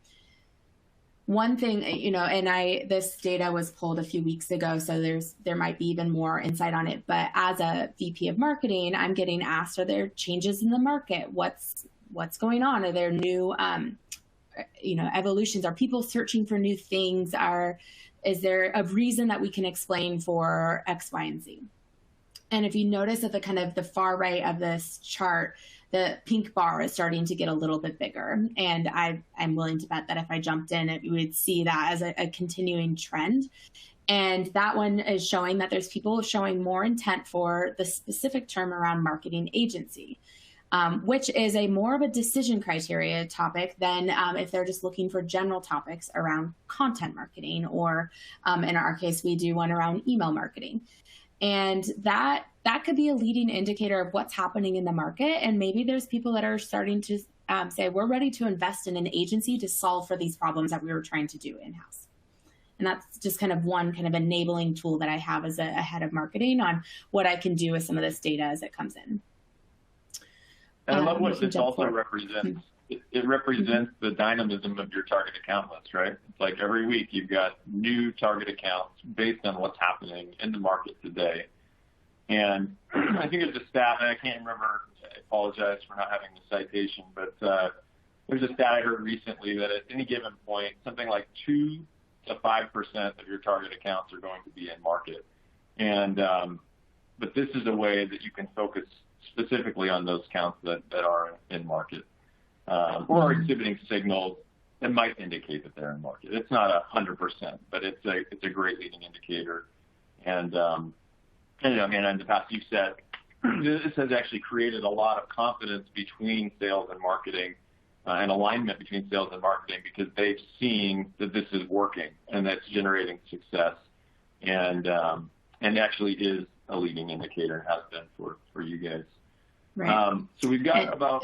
One thing, and this data was pulled a few weeks ago, so there might be even more insight on it. But as a VP of marketing, I'm getting asked, are there changes in the market? What's going on? Are there new, evolutions? Are people searching for new things? Is there a reason that we can explain for X, Y, and Z? And if you notice at the kind of the far right of this chart, the pink bar is starting to get a little bit bigger. And I'm willing to bet that if I jumped in, we would see that as a continuing trend. And that one is showing that there's people showing more intent for the specific term around marketing agency. which is a more of a decision criteria topic than if they're just looking for general topics around content marketing, or in our case, we do one around email marketing. And that could be a leading indicator of what's happening in the market. And maybe there's people that are starting to say, we're ready to invest in an agency to solve for these problems that we were trying to do in-house. And that's just kind of one kind of enabling tool that I have as a head of marketing on what I can do with some of this data as it comes in. And I love what this also represents. It represents the dynamism of your target account list, right? It's like every week you've got new target accounts based on what's happening in the market today. And I think there's a stat, and I can't remember, I apologize for not having the citation, but there's a stat I heard recently that at any given point, something like 2 to 5% of your target accounts are going to be in market. And but this is a way that you can focus specifically on those accounts that are in market, or are exhibiting signals that might indicate that they're in market. It's not 100%, but it's a great leading indicator. And you know, again, in the past you've said this has actually created a lot of confidence between sales and marketing, and alignment between sales and marketing, because they've seen that this is working and that's generating success, and actually is a leading indicator, has been for you guys. Right. So we've got oh,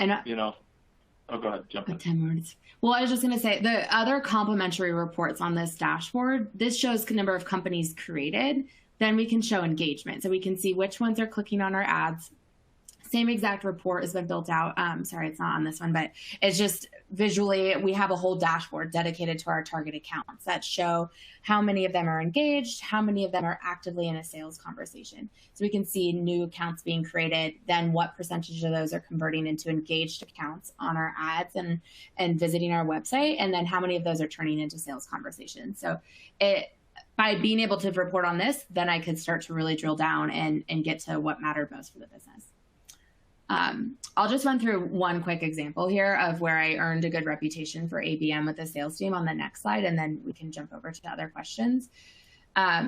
go ahead, jump in. 10 minutes. Well, I was just going to say, the other complementary reports on this dashboard, this shows the number of companies created. Then we can show engagement. So we can see which ones are clicking on our ads. Same exact report has been built out. Sorry, it's not on this one, but it's just visually, we have a whole dashboard dedicated to our target accounts that show how many of them are engaged, how many of them are actively in a sales conversation. So we can see new accounts being created, then what percentage of those are converting into engaged accounts on our ads and visiting our website, and then how many of those are turning into sales conversations. So by being able to report on this, then I could start to really drill down and get to what mattered most for the business. I'll just run through one quick example here of where I earned a good reputation for ABM with the sales team on the next slide, and then we can jump over to other questions.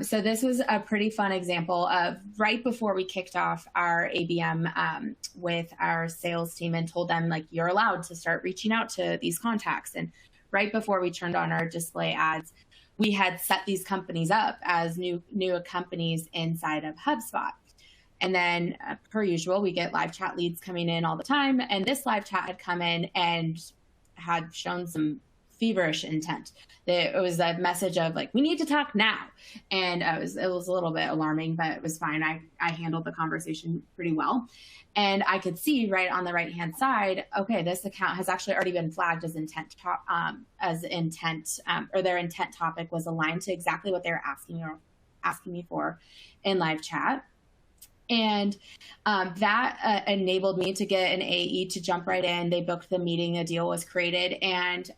So this was a pretty fun example of right before we kicked off our ABM with our sales team and told them, like, you're allowed to start reaching out to these contacts. And right before we turned on our display ads, we had set these companies up as new companies inside of HubSpot. And then, per usual, we get live chat leads coming in all the time. And this live chat had come in and had shown some feverish intent. It was a message of, like, we need to talk now. And it was a little bit alarming, but it was fine. I handled the conversation pretty well. And I could see right on the right-hand side, okay, this account has actually already been flagged as intent, or their intent topic was aligned to exactly what they were asking me for in live chat. And that enabled me to get an AE to jump right in. They booked the meeting, a deal was created, and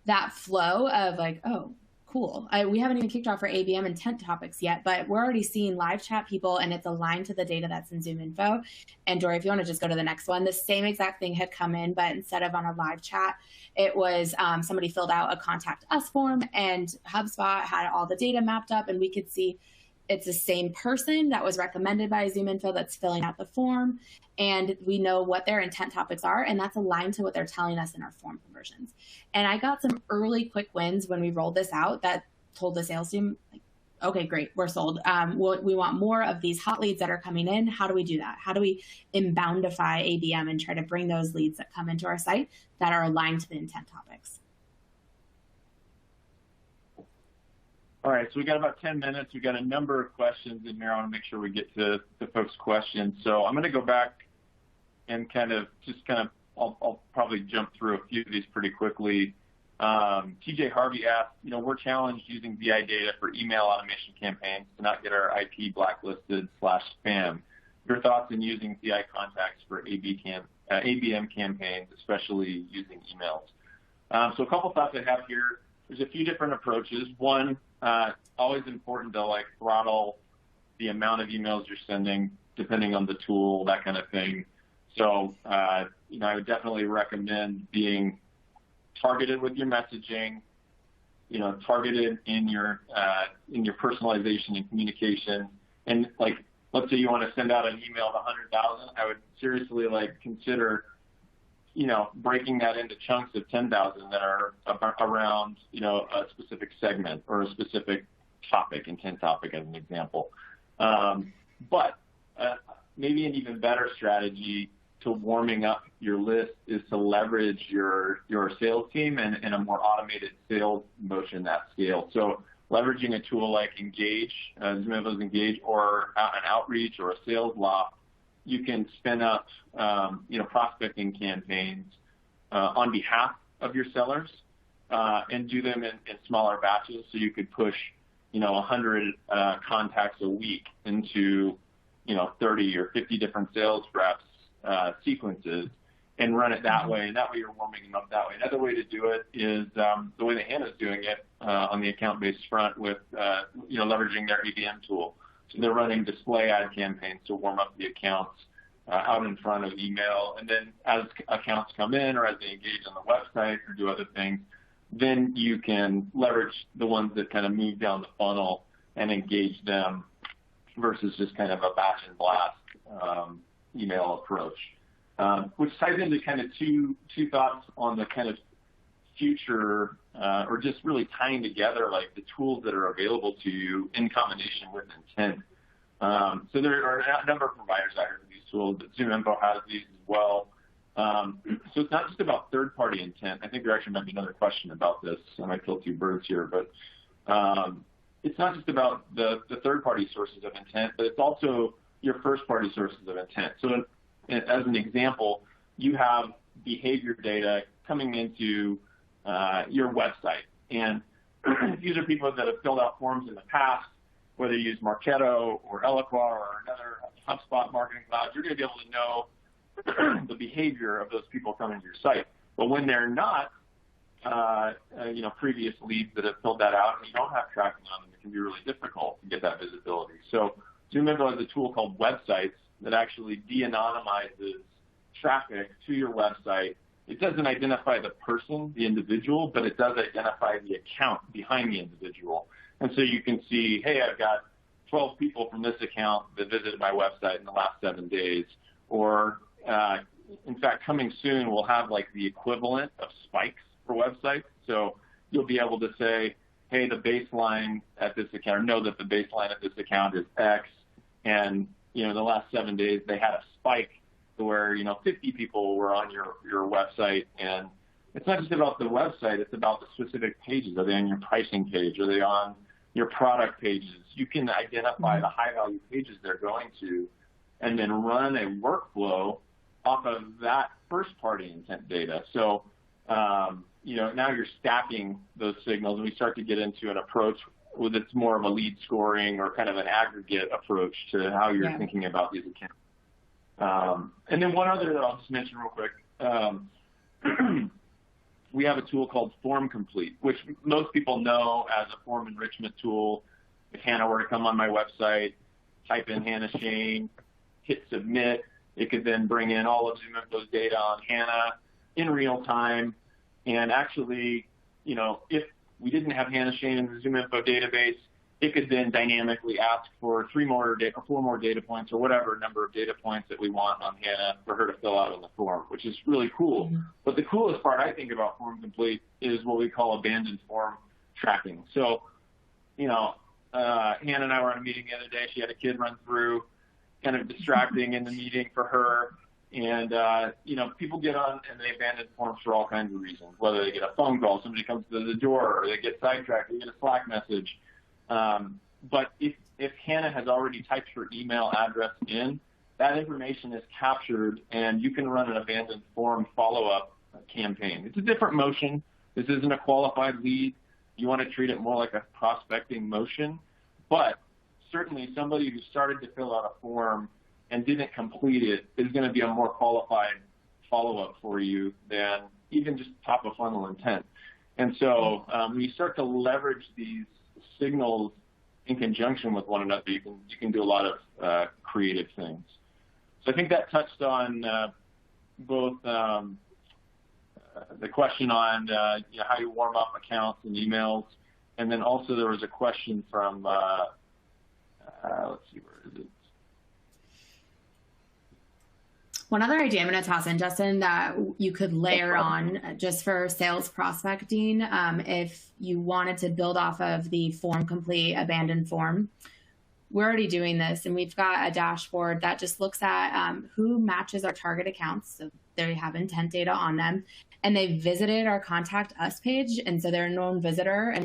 that flow of, like, oh, cool. We haven't even kicked off our ABM intent topics yet, but we're already seeing live chat people, and it's aligned to the data that's in ZoomInfo. And Dory, if you want to just go to the next one, the same exact thing had come in, but instead of on a live chat, it was somebody filled out a contact us form, and HubSpot had all the data mapped up, and we could see it's the same person that was recommended by ZoomInfo that's filling out the form, and we know what their intent topics are, and that's aligned to what they're telling us in our form conversions. And I got some early quick wins when we rolled this out that told the sales team, like, okay, great, we're sold. We want more of these hot leads that are coming in. How do we do that? How do we inboundify ABM and try to bring those leads that come into our site that are aligned to the intent topics? All right, so we got about 10 minutes. We got a number of questions in here. I want to make sure we get to the folks' questions. So I'm going to go back and I'll probably jump through a few of these pretty quickly. TJ Harvey asked, we're challenged using BI data for email automation campaigns to not get our IP blacklisted /spam. Your thoughts on using CI contacts for ABM campaigns, especially using emails? So a couple thoughts I have here. There's a few different approaches. One, always important to, like, throttle the amount of emails you're sending depending on the tool, that kind of thing. So, I would definitely recommend being targeted with your messaging, targeted in your personalization and communication, and, like, let's say you want to send out an email of 100,000, I would seriously consider, breaking that into chunks of 10,000 that are around, a specific segment or a specific topic, intent topic as an example. But maybe an even better strategy to warming up your list is to leverage your sales team and a more automated sales motion at scale. So leveraging a tool like Engage, ZoomInfo's Engage, or an outreach or a sales loft, you can spin up, prospecting campaigns on behalf of your sellers and do them in smaller batches. So you could push, 100 contacts a week into, 30 or 50 different sales reps sequences and run it that way. And that way you're warming them up that way. Another way to do it is the way that Hannah's doing it on the account-based front with, leveraging their ABM tool. So they're running display ad campaigns to warm up the accounts out in front of email. And then as accounts come in or as they engage on the website or do other things, then you can leverage the ones that kind of move down the funnel and engage them versus just kind of a batch and blast email approach, which ties into kind of two thoughts on the kind of future or just really tying together the tools that are available to you in combination with intent. So there are a number of providers out here for these tools, but ZoomInfo has these as well. So it's not just about third-party intent. I think there actually might be another question about this. I might kill two birds here, but it's not just about the third-party sources of intent, but it's also your first-party sources of intent. So as an example, you have behavior data coming into your website. And these are people that have filled out forms in the past, whether you use Marketo or Eloqua or another HubSpot marketing cloud. You're going to be able to know the behavior of those people coming to your site. But when they're not, previous leads that have filled that out and you don't have tracking on them, it can be really difficult to get that visibility. So ZoomInfo has a tool called Websites that actually de-anonymizes traffic to your website. It doesn't identify the person, the individual, but it does identify the account behind the individual. And so you can see, hey, I've got 12 people from this account that visited my website in the last 7 days. Or, in fact, coming soon, we'll have the equivalent of spikes for websites. So you'll be able to say, hey, the baseline at this account, or know that the baseline at this account is X. And, the last 7 days, they had a spike to where, 50 people were on your website. And it's not just about the website, it's about the specific pages. Are they on your pricing page? Are they on your product pages? You can identify the high-value pages they're going to and then run a workflow off of that first-party intent data. So, now you're stacking those signals, and we start to get into an approach that's more of a lead scoring or kind of an aggregate approach to how you're thinking about these accounts. And then one other that I'll just mention real quick. We have a tool called Form Complete, which most people know as a form enrichment tool. If Hannah were to come on my website, type in Hannah Shain, hit submit, it could then bring in all of ZoomInfo's data on Hannah in real time. And actually, if we didn't have Hannah Shain in the ZoomInfo database, it could then dynamically ask for 4 more data points or whatever number of data points that we want on Hannah for her to fill out on the form, which is really cool. Mm-hmm. But the coolest part I think about Form Complete is what we call abandoned form tracking. So, Hannah and I were on a meeting the other day. She had a kid run through, kind of distracting in the meeting for her. And, people get on and they abandon forms for all kinds of reasons, whether they get a phone call, somebody comes to the door, or they get sidetracked, they get a Slack message. But if Hannah has already typed her email address in, that information is captured and you can run an abandoned form follow-up campaign. It's a different motion. This isn't a qualified lead. You want to treat it more like a prospecting motion. But certainly somebody who started to fill out a form and didn't complete it is going to be a more qualified follow-up for you than even just top-of-funnel intent. And so when you start to leverage these signals in conjunction with one another, you can do a lot of creative things. So I think that touched on both the question on how you warm up accounts and emails, and then also there was a question from let's see, where is it? One other idea I'm going to toss in, Justin, that you could layer on just for sales prospecting, if you wanted to build off of the form complete abandoned form. We're already doing this, and we've got a dashboard that just looks at who matches our target accounts. So they have intent data on them, and they visited our contact us page, and so they're a known visitor, and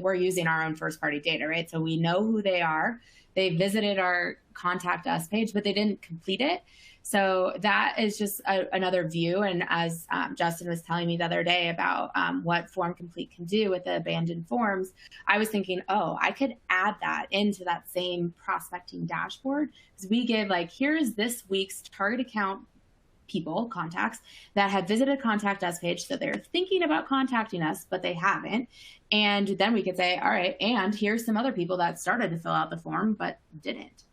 we're using our own first party data, right? So we know who they are. They visited our contact us page, but they didn't complete it. So that is just another view. And as Justin was telling me the other day about what Form Complete can do with the abandoned forms, I was thinking, oh, I could add that into that same prospecting dashboard. Because we give like, here's this week's target account people, contacts, that have visited Contact Us page. So they're thinking about contacting us, but they haven't. And then we could say, all right, and here's some other people that started to fill out the form, but didn't.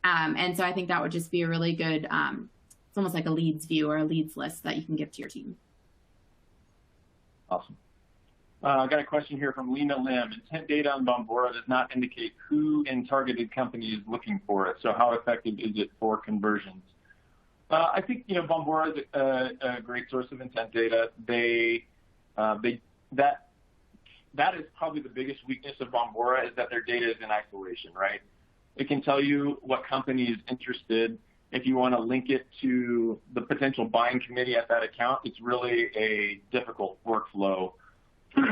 And so I think that would just be a really good, it's almost like a leads view or a leads list that you can give to your team. Awesome. I got a question here from Lena Lim. Intent data on Bombora does not indicate who in targeted company is looking for it. So how effective is it for conversions? I think, Bombora is a great source of intent data. That is probably the biggest weakness of Bombora, is that their data is in isolation, right? It can tell you what company is interested. If you want to link it to the potential buying committee at that account, it's really a difficult workflow.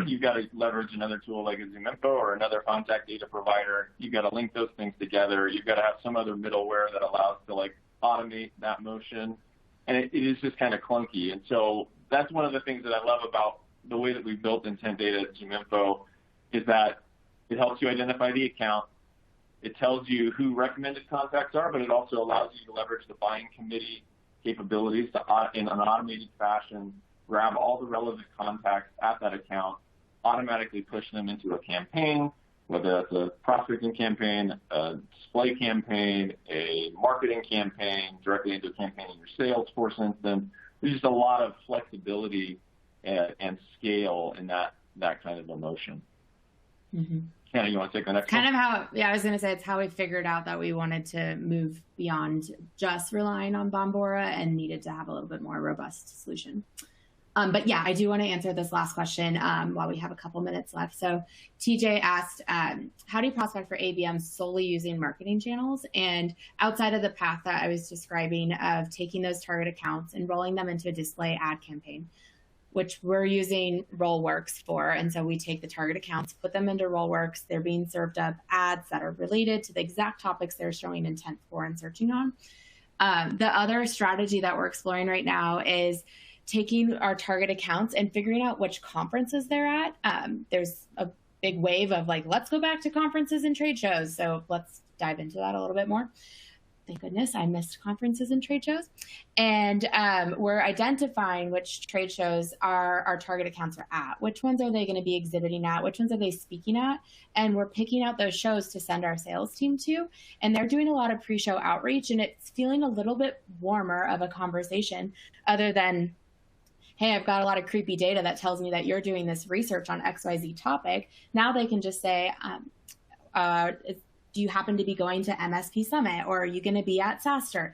You've got to leverage another tool like a ZoomInfo or another contact data provider. You've got to link those things together. You've got to have some other middleware that allows to automate that motion. And it is just kind of clunky. And so that's one of the things that I love about the way that we've built intent data at ZoomInfo, is that it helps you identify the account. It tells you who recommended contacts are, but it also allows you to leverage the buying committee capabilities to, in an automated fashion, grab all the relevant contacts at that account, automatically push them into a campaign, whether that's a prospecting campaign, a display campaign, a marketing campaign, directly into a campaign in your Salesforce instance. There's just a lot of flexibility and scale in that kind of a motion. Mm-hmm. Hannah, you want to take the next one? Kind of how, I was going to say, it's how we figured out that we wanted to move beyond just relying on Bombora and needed to have a little bit more robust solution. But yeah, I do want to answer this last question while we have a couple minutes left. So TJ asked, how do you prospect for ABM solely using marketing channels? And outside of the path that I was describing of taking those target accounts and rolling them into a display ad campaign, which we're using Rollworks for. And so we take the target accounts, put them into Rollworks. They're being served up ads that are related to the exact topics they're showing intent for and searching on. The other strategy that we're exploring right now is taking our target accounts and figuring out which conferences they're at. There's a big wave of let's go back to conferences and trade shows. So let's dive into that a little bit more. Thank goodness I missed conferences and trade shows. And we're identifying which trade shows our target accounts are at. Which ones are they going to be exhibiting at? Which ones are they speaking at? And we're picking out those shows to send our sales team to. And they're doing a lot of pre-show outreach, and it's feeling a little bit warmer of a conversation other than, hey, I've got a lot of creepy data that tells me that you're doing this research on XYZ topic. Now they can just say, do you happen to be going to MSP Summit, or are you going to be at SaaStr?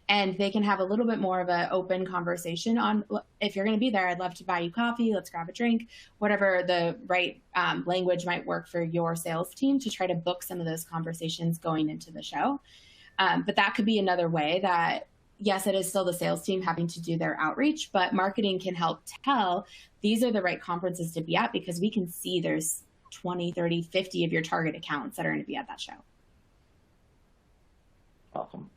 And they can have a little bit more of an open conversation on, if you're going to be there, I'd love to buy you coffee, let's grab a drink, whatever the right language might work for your sales team to try to book some of those conversations going into the show. But that could be another way that, yes, it is still the sales team having to do their outreach, but marketing can help tell these are the right conferences to be at, because we can see there's 20, 30, 50 of your target accounts that are going to be at that show. Awesome.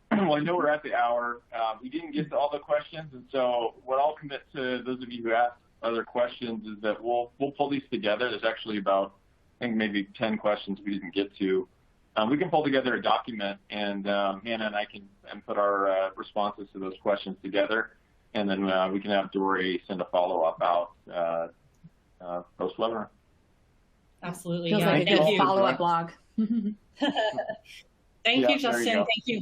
Well, I know we're at the hour. We didn't get to all the questions, and so what I'll commit to those of you who asked other questions is that we'll pull these together. There's actually about, I think, maybe 10 questions we didn't get to. We can pull together a document, and Hannah and I can put our responses to those questions together, and then we can have Dory send a follow-up out post-webinar. Absolutely. Feels like a good follow-up blog. Thank you, Justin. Thank you,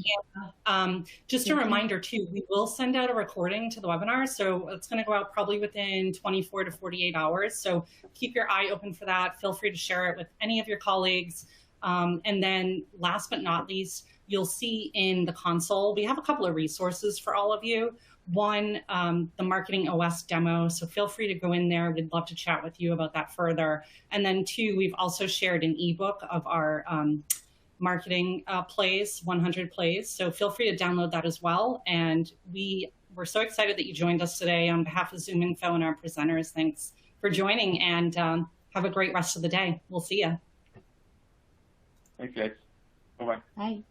Hannah. Just a reminder, too, we will send out a recording to the webinar. So it's going to go out probably within 24 to 48 hours. So keep your eye open for that. Feel free to share it with any of your colleagues. And then last but not least, you'll see in the console, we have a couple of resources for all of you. One, the Marketing OS demo, so feel free to go in there. We'd love to chat with you about that further. And then two, we've also shared an ebook of our marketing plays, 100 plays. So feel free to download that as well. And we're so excited that you joined us today. On behalf of ZoomInfo and our presenters, thanks for joining, and have a great rest of the day. We'll see you. Thanks, guys. Bye-bye. Bye.